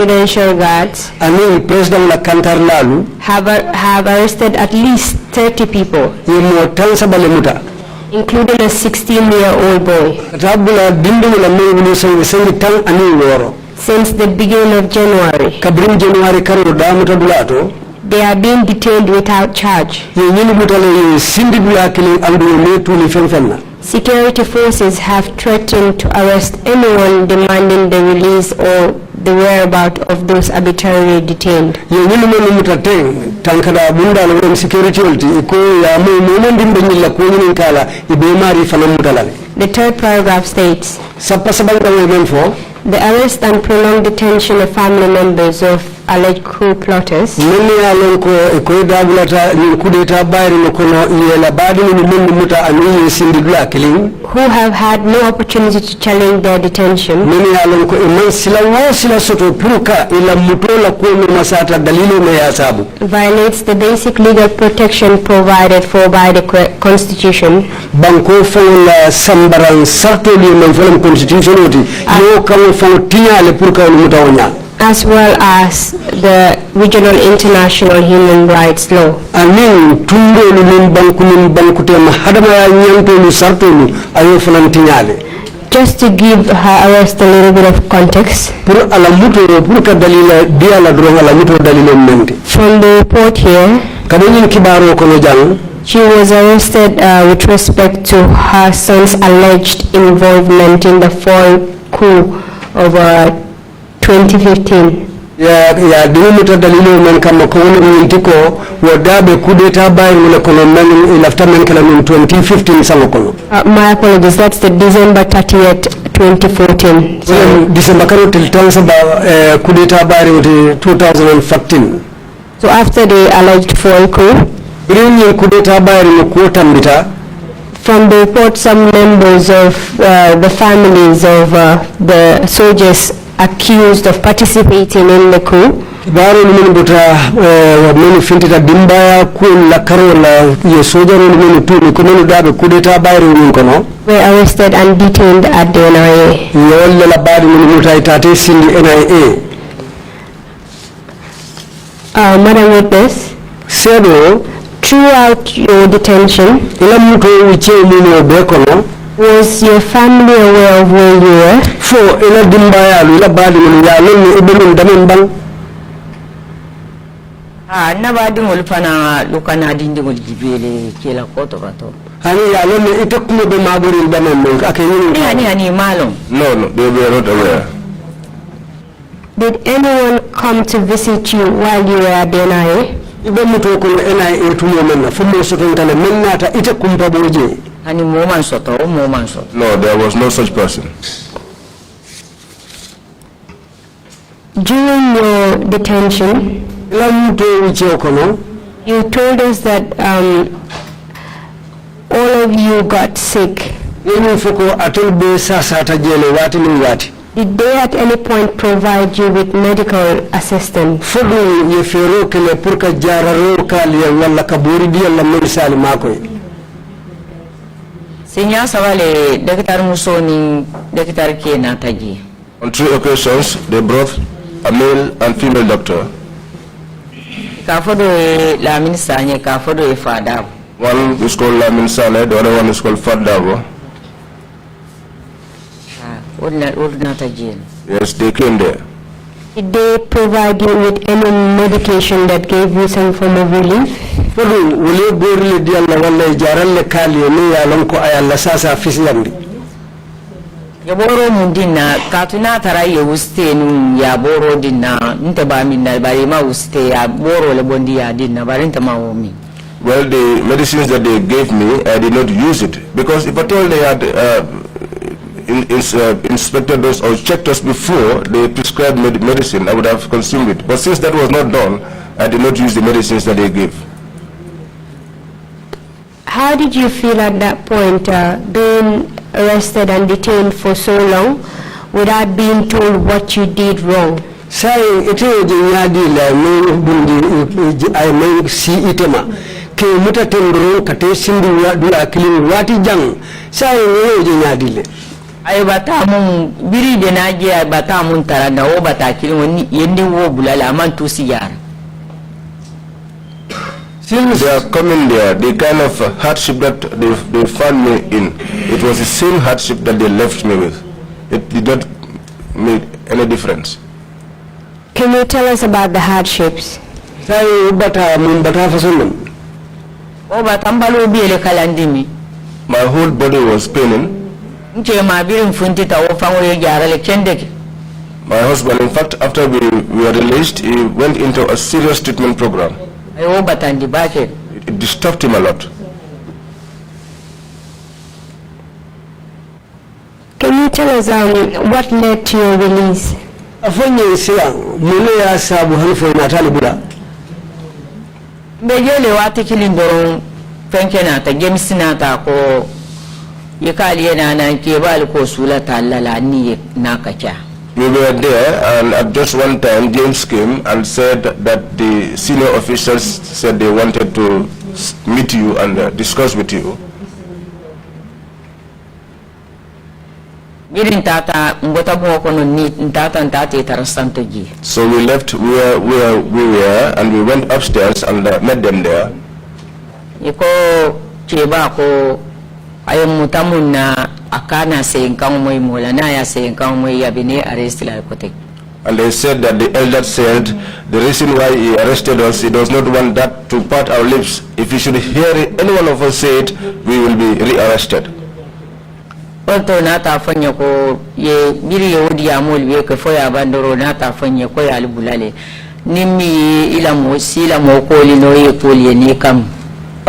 presidential guards and President la Kantar Lalu have arrested at least 30 people, including a 16-year-old boy. Since the beginning of January, they are being detained without charge. Security forces have threatened to arrest anyone demanding the release or the whereabouts of those arbitrarily detained. The third paragraph states, the arrest and prolonged detention of family members of alleged coup plotters who have had no opportunity to challenge their detention violates the basic legal protection provided for by the Constitution as well as the regional international human rights law. Just to give her arrest a little bit of context, from the report here, she was arrested with respect to her son's alleged involvement in the fall coup of 2015. My apologies, that's the December 30th, 2014. December 2014. So after the alleged fall coup, from the report, some members of the families of the soldiers accused of participating in the coup were arrested and detained at the NIA. Madam Witness, throughout your detention, was your family aware of where you were? No, they were not aware. Did anyone come to visit you while you were at the NIA? No, there was no such person. During your detention, you told us that all of you got sick. Did they at any point provide you with medical assistance? On 3 occasions, they brought a male and female doctor. One is called Lamin Sane, the other one is called Fatou. Yes, they came there. Did they provide you with any medication that gave you some form of relief? Yaboro mundina katuna taraye uste nu yaboro dinna nteba minna barima uste yaboro le bondia dinna barinta maomi. Well, the medicines that they gave me, I did not use it because if at all they had inspected us or checked us before they prescribed medicine, I would have consumed it. But since that was not done, I did not use the medicines that they gave. How did you feel at that point, being arrested and detained for so long without being told what you did wrong? ay batamun biri de naje ay batamun taranda o batakiri woni yende wo bulala man tusi yar. Since they are coming there, the kind of hardship that they found me in, it was the same hardship that they left me with. It did not make any difference. Can you tell us about the hardships? Sai bata mun bata fasunum. O batambalo biele kalandimi. My whole body was paining. Nche ma birin funtita o fangore jara le kendeke. My husband, in fact, after we were released, he went into a serious treatment program. Ay o batandi bache. It disturbed him a lot. Can you tell us what led to your release? Afanye siya mune ya sabu hanfo na talibula. Mbejele wati kilindoro fenkena ta gemsina ta ko yekali na kebal ko sula talala ni nakacha. We were there, and at just one time, James came and said that the senior officials said they wanted to meet you and discuss with you. So we left where we were, and we went upstairs and met them there. Akana saying moy mulana ya saying moy yabine arrest la kotek. And they said that the elder said the reason why he arrested us, he does not want that to part our lips. If he should hear any one of us say it, we will be rearrested. Onto nata fanya ko ye biri yodi amol be ko foya bandoro nata fanya ko ya bulale nimmi ila mo sila mo ko lino ye poli ni kam.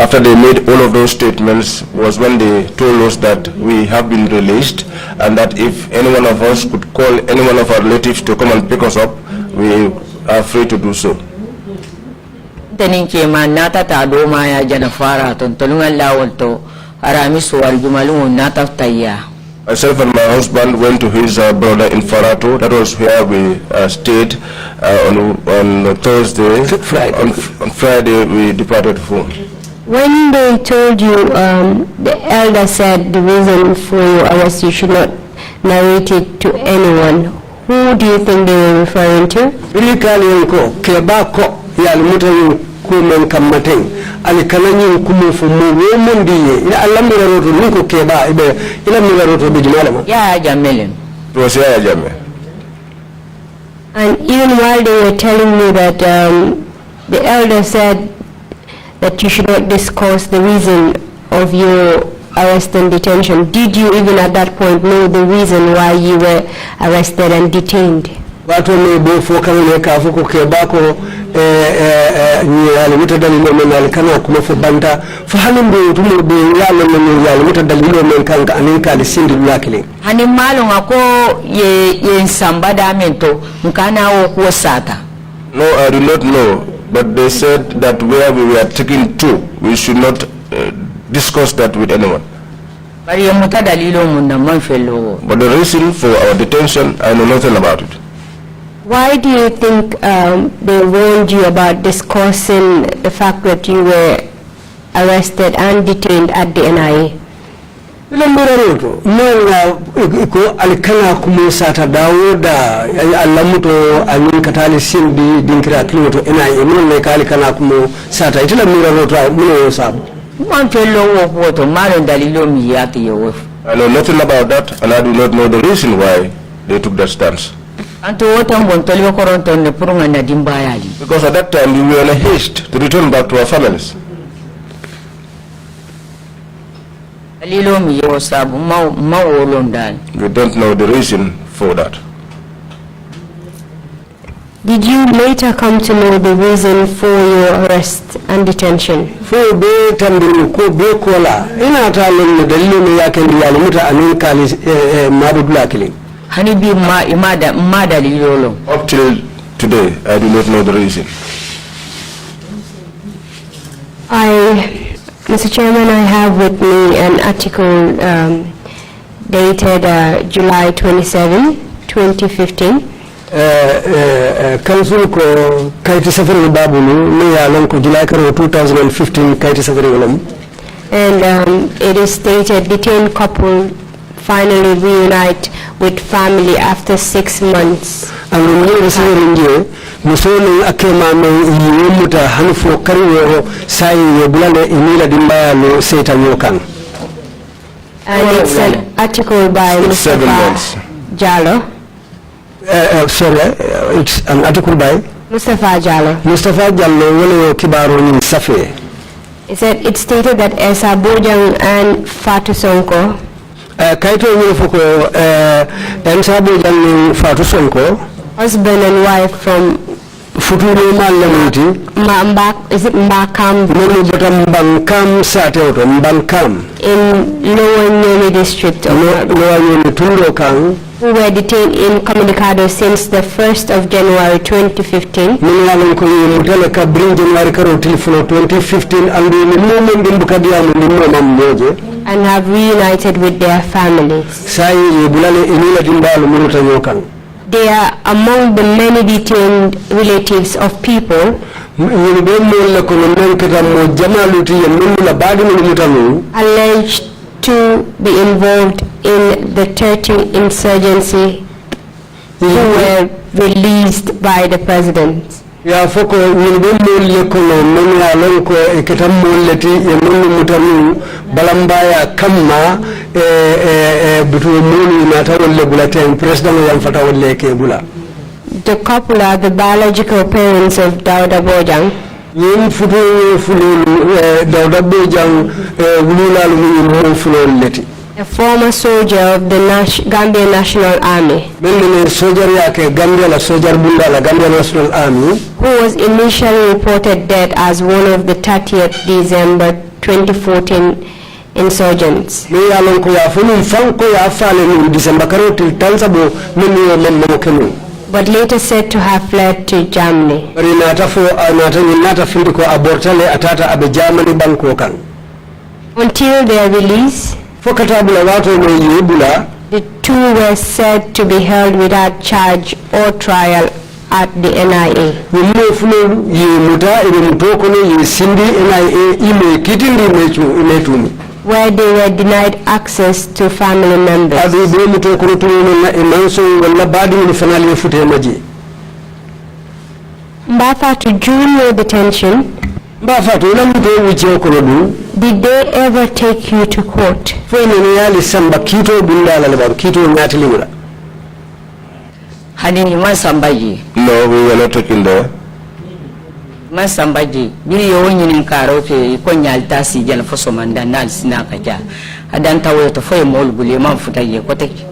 After they made all of those statements was when they told us that we have been released, and that if any one of us could call any one of our relatives to come and pick us up, we are free to do so. Nata ta do maya janafara tontolunga lawolto arami suwar jumalu nata tayya. Myself and my husband went to his brother in Fatou. That was where we stayed on Thursday. On Friday we departed home. When they told you, the elder said the reason for your arrest, you should not narrate it to anyone. Who do you think they were referring to? Kumen kamaten alikananyi kumufumu womundiye ila alamira roto niko keba ibe ila mira roto bijimalama ya jamelen it was ya jame. And even while they were telling me that the elder said that you should not discuss the reason of your arrest and detention, did you even at that point know the reason why you were arrested and detained? Watu mebo foka weka fuko kebako ni alimutadali no alikana kumafu banta fahamu tumu be yalo no alimutadali no kanga anika alisindi yakile hani malo ngako ye nsambada mento mkana wo kuosata. No, I do not know, but they said that where we were taken to, we should not discuss that with anyone. But the reason for our detention, I know nothing about it. Why do you think they warned you about discussing the fact that you were arrested and detained at the NIA? Iko alikana kumusata Dawuda alamuto katali sindi dinkira kiloto NIA mune alikana kumusata itila mura roto mune sabu. I know nothing about that, and I do not know the reason why they took that stance. Because at that time we were in a haste to return back to our families. We don't know the reason for that. Did you later come to know the reason for your arrest and detention? For be tambiru ko be kola ina ta lenne dalilu ne yake ndi alimuta anin kali madudula kile. Up till today, I do not know the reason. Mr. Chairman, I have with me an article dated July 27, 2015. Council ko kaiti safari babulu ni alon ko July 2015 kaiti safari walam. And it is stated detained couple finally reunite with family after 6 months. And musoni akema me yimuta hanfo kariwo sai bulale inila dimbaya lo seta nyokan. And it's an article by Mustafa Jallo. Sorry, it's an article by Mustafa Jallo. Mustafa Jallo wale kibaro ni safi. It said it stated that Esa Bojang and Fatou Sonko kaito wale foko Esa Bojang ni Fatou Sonko husband and wife from Futuro Malamuti is it Mbakam? Nini bota Mbankam Sateoto Mbankam In Lower Nyeri district of Lower Nyeri Tundo Kang, who were detained in Communicado since the 1st of January 2015. Minalon ko mutele ka bring January karo telephone 2015 and the moment in Bukadia Moje and have reunited with their families. Sai bulale inila dimbalo muruta nyokan. They are among the many detained relatives of people alleged to be involved in the Trrc insurgency who were released by the president. Ya foko yimbe molle kono men ya lonko e ketam molleti e monni mutamu balambaya kamma bitu moni na tawolle bulate president yam fata wolle ke bula. The couple are the biological parents of Dauda Bojang. Yim futu fululu Dauda Bojang wululalu mo fulol leti. A former soldier of the Gambia National Army, Gambia National Army, who was initially reported dead as one of the 30th December 2014 insurgents. But later said to have fled to Germany. Until their release, the two were said to be held without charge or trial at the NIA. Where they were denied access to family members. Mbafa to junior detention. Did they ever take you to court? No, we were not taken there. Masambaji bili yonyi nkaro ke konyalta si jana fosomanda nal sinakaja adanta woto foye molbuli manfuta ye koteki.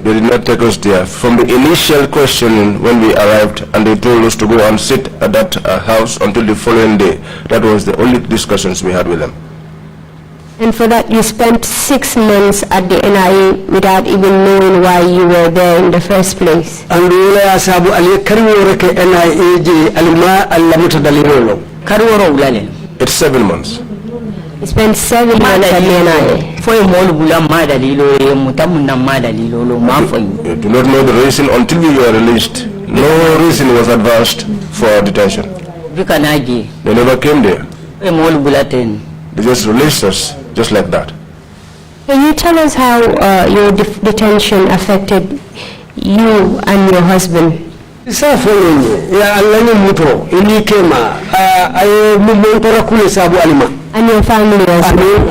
They did not take us there. From the initial questioning when we arrived and they told us to go and sit at that house until the following day, that was the only discussions we had with them. And for that you spent 6 months at the NIA without even knowing why you were there in the first place. And it's 7 months. You spent 7 months at the NIA. We do not know the reason until we were released. No reason was advanced for detention. They never came there. They just released us, just like that. Can you tell us how your detention affected you and your husband? And your family as well?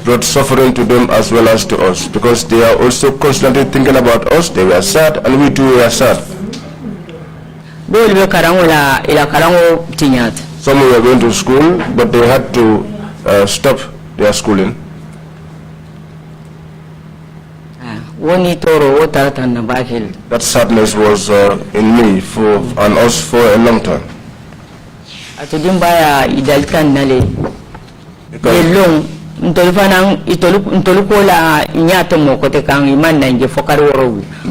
Brought suffering to them as well as to us, because they are also constantly thinking about us. They were sad and we too were sad. Some were going to school, but they had to stop their schooling. That sadness was in me and us for a long time. The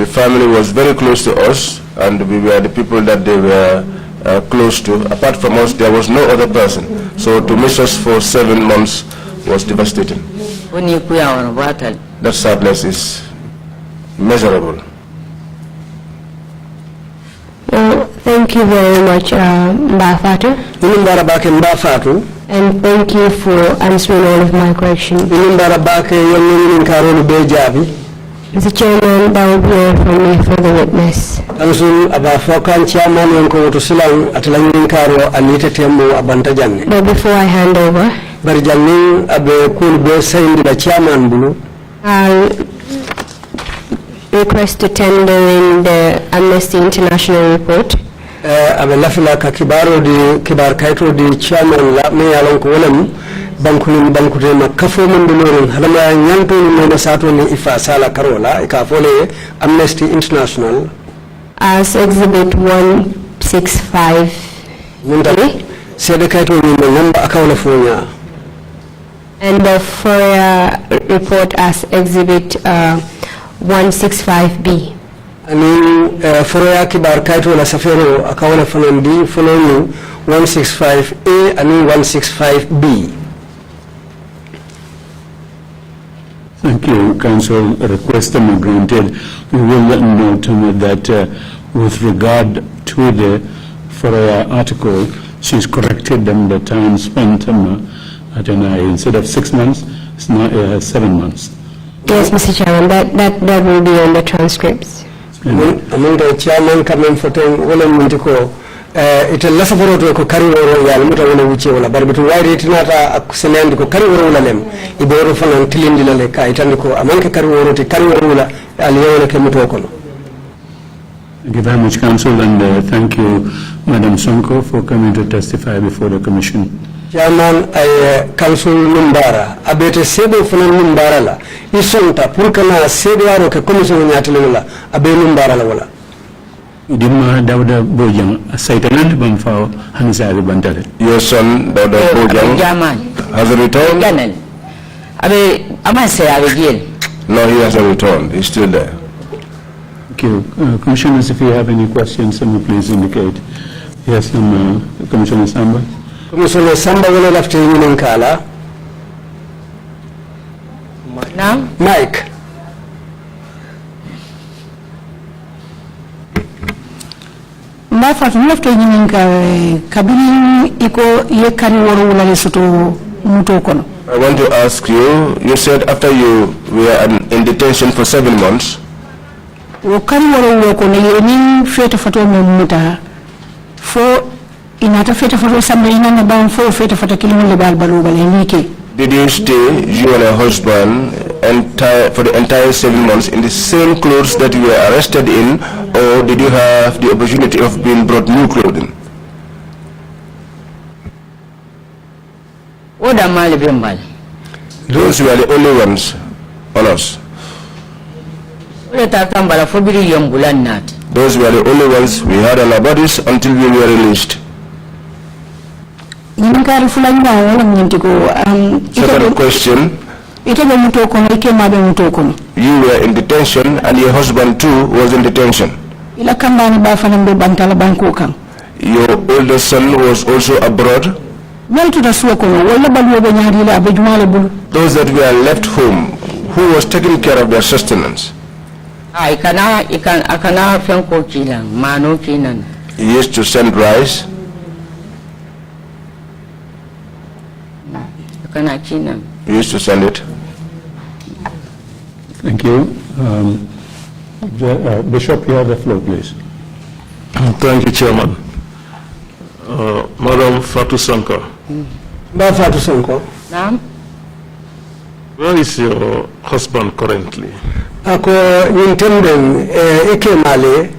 family was very close to us, and we were the people that they were close to. Apart from us, there was no other person. So to miss us for 7 months was devastating. That sadness is measurable. Thank you very much, Fatou. And thank you for answering all of my questions. Mr. Chairman, that will be all from me for the witness. But before I hand over, I'll request to tender in the Amnesty International report. Bankunin bankute makafo mun dulorin halama nyanto ni no sato ni ifa sala karola ikafole Amnesty International as exhibit 165 muntabe sede kayto ni number akawla fonya and the FOIA report as exhibit 165B. Ani FOIA kibar kayto la safero akawla fanandi following 165A and 165B. Thank you, Council. Request them granted. We will note that with regard to the FOIA article, she's corrected them the time spent at an instead of 6 months, it's now 7 months. Yes, Mr. Chairman, that will be on the transcripts. Among the chairman coming for it less of a ko kari woro ya muta wona wuce wala barbitu wayre tinata senandi ko kari woro wala lem iboro fanan tilindi la le ka itandi ko amanke kari woro ti kari woro wala aliyo ke muto kono. Thank you very much, Council, and thank you, Madam Sonko, for coming to testify before the Commission. Chairman, Council Numbara, abete sebe fanan Numbara la isonta pour kana sebe waro ke Commission nyatele wala abe Numbara la wala. Dima Dauda Bojang, Saitanand Bamfao, Hansari Bantale. Your son, Dauda Bojang, has returned? No, he hasn't returned. He's still there. Thank you. Commissioners, if you have any questions, please indicate. Yes, Commissioner Samba. Commissioner Samba will have to in Kala. Now? Mike. Fatou lafto nyininka kabini iko ye kari woro wala lesoto muto kono. I want to ask you, you said after you were in detention for 7 months. Wo kari woro kono ye ni fete fato mo muta fo inata fete fato sambe inana ban fo fete fato kilimo le bal balu bal nike. Did you stay, you and your husband, for the entire 7 months in the same clothes that you were arrested in, or did you have the opportunity of being brought new clothing? Those were the only ones on us. Those were the only ones we had on our bodies until we were released. Second question. You were in detention and your husband too was in detention. Your older son was also abroad. Those that were left home, who was taking care of their sustenance? He used to send rice. He used to send it. Thank you. Bishop, you have the floor, please. Thank you, Chairman. Madam Fatou Sonko. Fatou Sonko. Where is your husband currently? Ako nintenden eke male.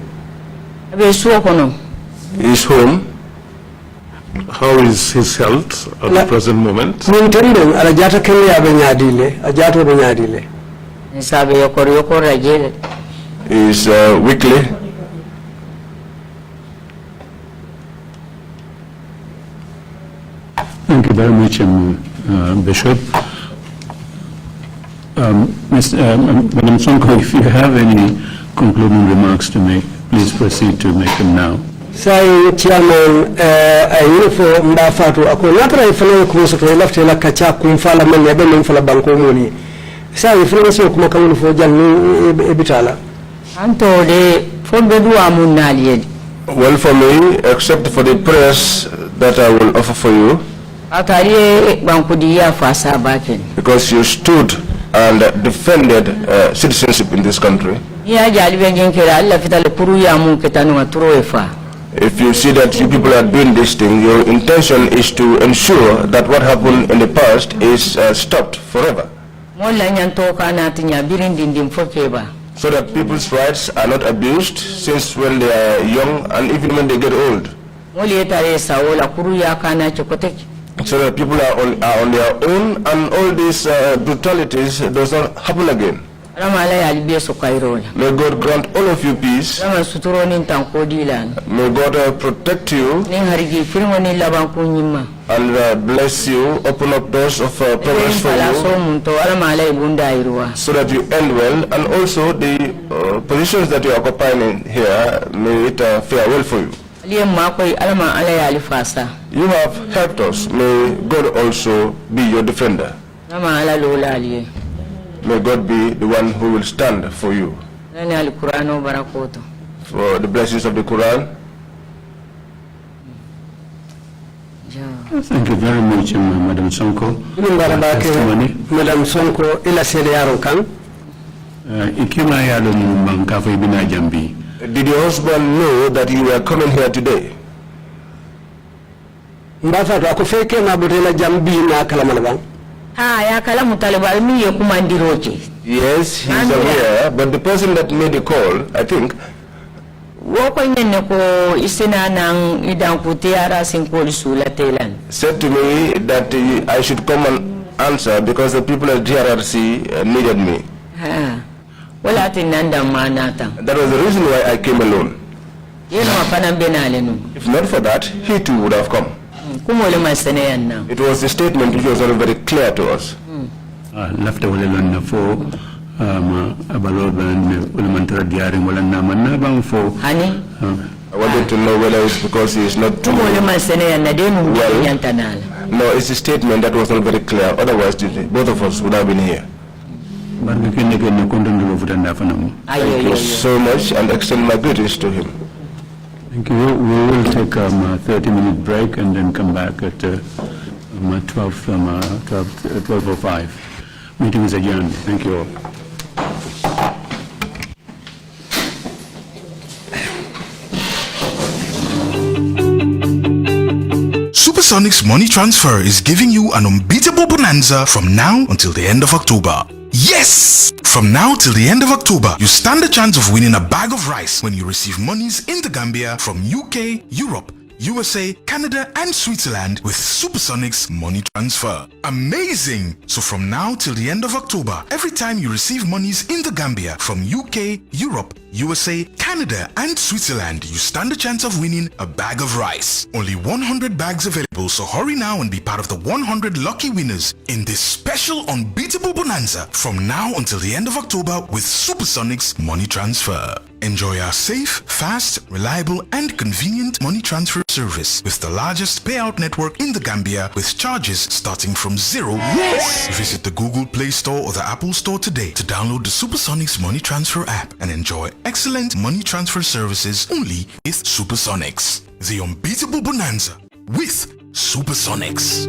He's home. How is his health at the present moment? Nintenden ala jata kenya benyadile, ajato benyadile. Is weekly. Thank you very much, Bishop. Madam Sonko, if you have any concluding remarks to make, please proceed to make them now. Sai chairman ayi fo mba Fatou ako natra ifana ko so to lafte la kacha kumfala man ya ben fala banko moni sai ifana so kuma kawul fo janni e bitala anto de fo be du amun naliye Well, for me, except for the prayers that I will offer for you, because you stood and defended citizenship in this country. If you see that you people are doing this thing, your intention is to ensure that what happened in the past is stopped forever. So that people's rights are not abused since when they are young and even when they get old. So that people are on their own and all these brutalities does not happen again. May God grant all of you peace. May God protect you and bless you, open up doors of progress for you so that you end well, and also the positions that you are occupying here, may it fare well for you. You have helped us. May God also be your defender. May God be the one who will stand for you. For the blessings of the Quran. Thank you very much, Madam Sonko. Madam Sonko, ila sede yaron kan. Ikima yalo mbanka fa ibina jambi. Did your husband know that you were coming here today? Mbafa to akufeke na botela jambi na kala malabang. Yes, he's aware, but the person that made the call, I think, said to me that I should come and answer because the people at Trrc needed me. That was the reason why I came alone. If not for that, he too would have come. It was a statement which was not very clear to us. Lafta wale lonna fo abaloba ulimantara diaring wala namana bang fo. I wanted to know whether it's because he is not too well. No, it's a statement that was not very clear. Otherwise, both of us would have been here. Thank you so much and extend my greetings to him. Thank you. We will take a 30-minute break and then come back at 12:05. Meeting is adjourned. Thank you all. Supersonic's money transfer is giving you an unbeatable bonanza from now until the end of October. Yes! From now till the end of October, you stand a chance of winning a bag of rice when you receive monies in the Gambia from UK, Europe, USA, Canada, and Switzerland with Supersonic's money transfer. Amazing! So from now till the end of October, every time you receive monies in the Gambia from UK, Europe, USA, Canada, and Switzerland, you stand a chance of winning a bag of rice. Only 100 bags available, so hurry now and be part of the 100 lucky winners in this special unbeatable bonanza from now until the end of October with Supersonic's money transfer. Enjoy our safe, fast, reliable, and convenient money transfer service with the largest payout network in the Gambia with charges starting from $0. Yes! Visit the Google Play Store or the Apple Store today to download the Supersonics Money Transfer app and enjoy excellent money transfer services only with Supersonics. The unbeatable bonanza with Supersonics.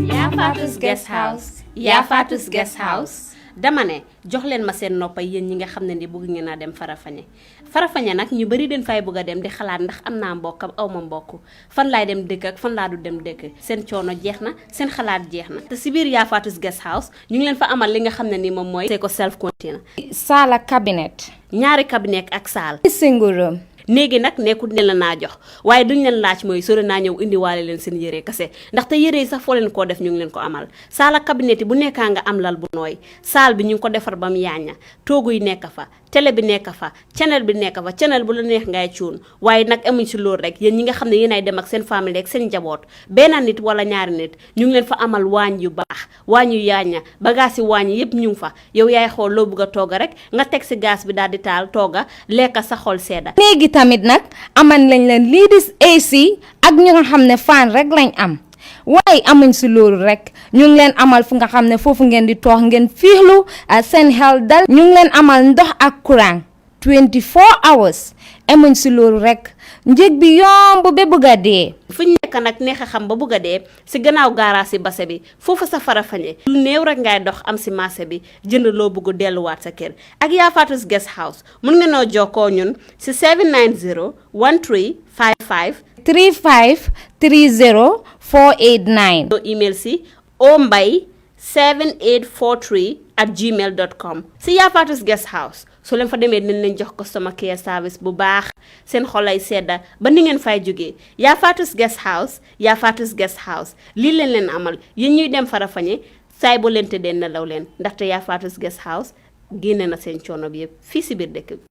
Yeah, Fatou's Guest House. Yeah, Fatou's Guest House. dama ne jox leen ma seen noppa yéen ñi nga xam ne ni bëgg ngeen a dem Farafeñe nag ñu bari den fay bëgg a dem di xalaat ndax am naa mbokk am aw ma mbokk fan laay dem dëkk ak fan laa du dem dëkk seen coono jeex na seen xalaat jeex na te si biir yaa Fatou's Guest House ñu ngi leen fa amal li nga xam ne ni moom mooy c'est ko self container saala cabinet ñaari cabinet ak saal single room néegi nag nekkul ne la naa jox waaye duñ leen laaj mooy sore naa ñëw indiwaale leen seen yére kase ndaxte yére yi sax foo leen koo def ñu ngi leen ko amal saala cabinet yi bu nekkaa nga am lal bu nooy saal bi ñu ngi ko defar ba mu yaaña toogu yi nekk fa télé bi nekk fa channel bi nekk fa channel bu la neex ngay cuun waaye nag amuñ si loolu rek yéen ñi nga xam ne yéen ay dem ak seen famille ak seen njaboot benn nit wala ñaari nit ñu ngi leen fa amal waañ yu baax waañ yu yaaña bagage yi waañ yëpp ñu ngi fa yow yaay xool loo bëgg a tooga rek nga teg si gaz bi daal di taal tooga lekk sa xol sedda néegi tamit nag aman lañ leen lii di AC ak ñu nga xam ne fan rek lañ am waaye amuñ si loolu rek ñu ngi leen amal fu nga xam ne foofu ngeen di toog ngeen fiixlu seen xel dal ñu ngi leen amal ndox ak courant 24 hours emuñ si loolu rek njëg bi yomb ba bëgg a dee. fu ñu nekk nag neex a xam ba bëgg a dee si gannaaw gaaraas si base bi foofu sa Farafenni lu néew rek ngay dox am si marché bi jënd loo bëgg delluwaat sa kër ak yaa Fatou's Guest House mun nga noo jokkoo ñun si 790 1355 35 30 489. email si ombay7843@gmail.com si yaa Fatou's Guest House so leen fa demee dinañ leen jox customer care service bu baax seen xolay sedda ba ni ngeen fay jógee yaa Fatou's Guest House yaa Fatou's Guest House lii leen amal yéen ñuy dem Farafenni saay boo leen tëddee nelaw leen ndaxte yaa Fatou's Guest House génne na seen coono bi yëpp fii si biir dëkk bi